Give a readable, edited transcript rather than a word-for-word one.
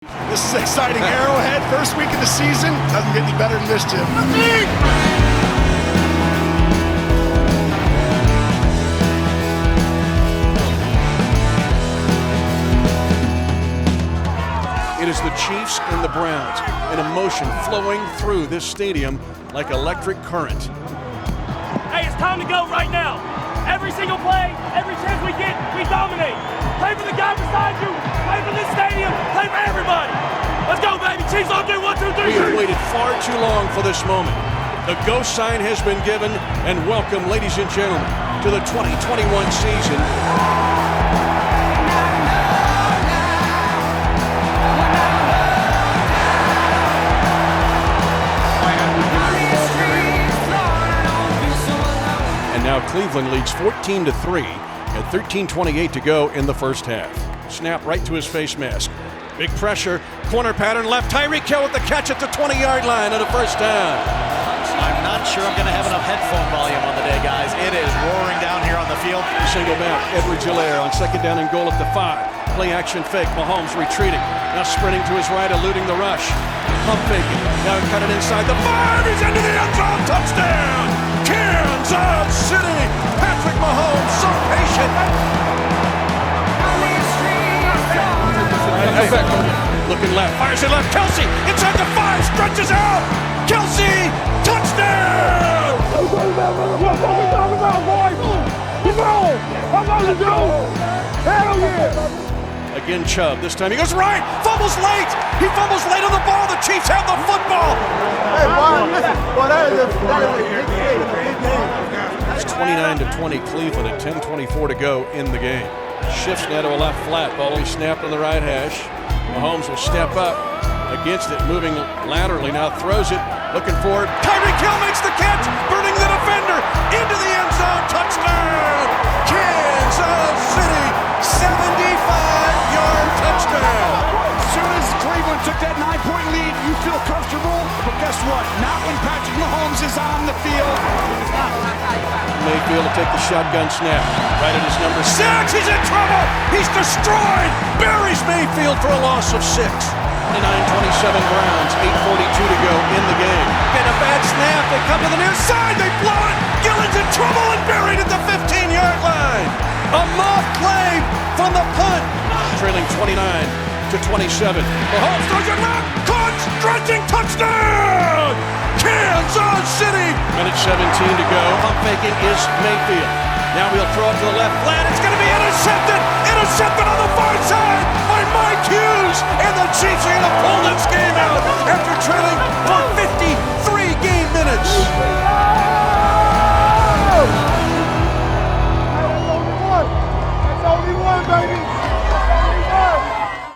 This is exciting. Arrowhead, first week of the season. Doesn't get any better than this, Jim. It is the Chiefs and the Browns, an emotion flowing through this stadium like electric current. Hey, it's time to go right now. Every single play, every chance we get, we dominate. Play for the guy beside you. Play for this stadium. Play for everybody. Let's go, baby. Chiefs on 3, 1, 2, 3. We have waited far too long for this moment. The go sign has been given, and welcome, ladies and gentlemen, to the 2021 season. And now Cleveland leads 14-3 at 13:28 to go in the first half. Snap right to his face mask. Big pressure, corner pattern left. Tyreek Hill with the catch at the 20-yard line and a first down. I'm not sure I'm going to have enough headphone volume on the day, guys. It is roaring down here on the field. Single back, Edwards-Helaire on second down and goal at the 5. Play action fake, Mahomes retreating. Now sprinting to his right, eluding the rush. Pump faking, now cut it inside the 5. He's into the end zone, touchdown! Kansas City! Patrick Mahomes, so patient. Looking left, fires it left. Kelsey inside the 5, stretches out. Kelsey, touchdown! Again, Chubb. This time he goes right. Fumbles late. He fumbles late on the ball. The Chiefs have the football. It's 29-20 Cleveland at 10:24 to go in the game. Shifts now to a left flat. Ball he snapped on the right hash. Mahomes will step up against it, moving laterally now, throws it, looking for it. Tyreek Hill makes the catch, burning the defender, into the end zone, touchdown! Kansas City, 75-yard touchdown! As soon as Cleveland took that 9-point lead, you feel comfortable. But guess what? Not when Patrick Mahomes is on the field. Mayfield to take the shotgun snap. Right at his number 6. He's in trouble. He's destroyed. Buries Mayfield for a loss of 6. 29-27 Browns. 8:42 to go in the game. Get a bad snap. They come to the near side. They blow it. Gillen's in trouble and buried at the 15-yard line. A mock play from the punt. Trailing 29-27. Mahomes throws it around. Caught. Stretching. Touchdown. Kansas City! Minute 17 to go. Pump faking is Mayfield. Now he'll throw it to the left flat. It's going to be intercepted! Intercepted on the far side by Mike Hughes! And the Chiefs are going to pull this game out after trailing for 53 game minutes. That's only one, baby.